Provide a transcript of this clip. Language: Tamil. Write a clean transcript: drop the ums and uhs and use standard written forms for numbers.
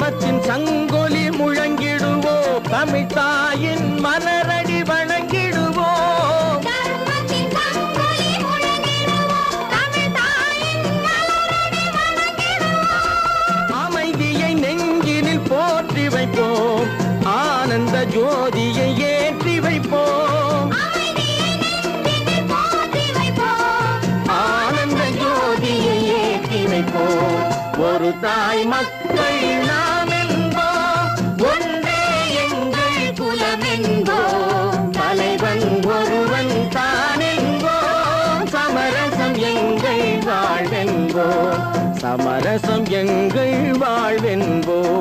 தர்மத்தின் சங்கொலி முழங்கிடுவோம், தமிழ் தாயின் மலரடி வணங்கிடுவோம். அமைதியை நெஞ்சினில் போற்றி வைப்போம், ஆனந்த ஜோதியை ஏற்றி வைப்போம். ஆனந்த ஜோதியை ஏற்றி வைப்போம். ஒரு தாய் மக்கள் நாம் என்போம், ஒன்றே எங்கள் குலம் என்போம். தலைவன் ஒருவன் தான் என்போம், சமரசம் எங்கள் வாழ்வென்போம். சமரசம் எங்கள் வாழ்வென்போம்.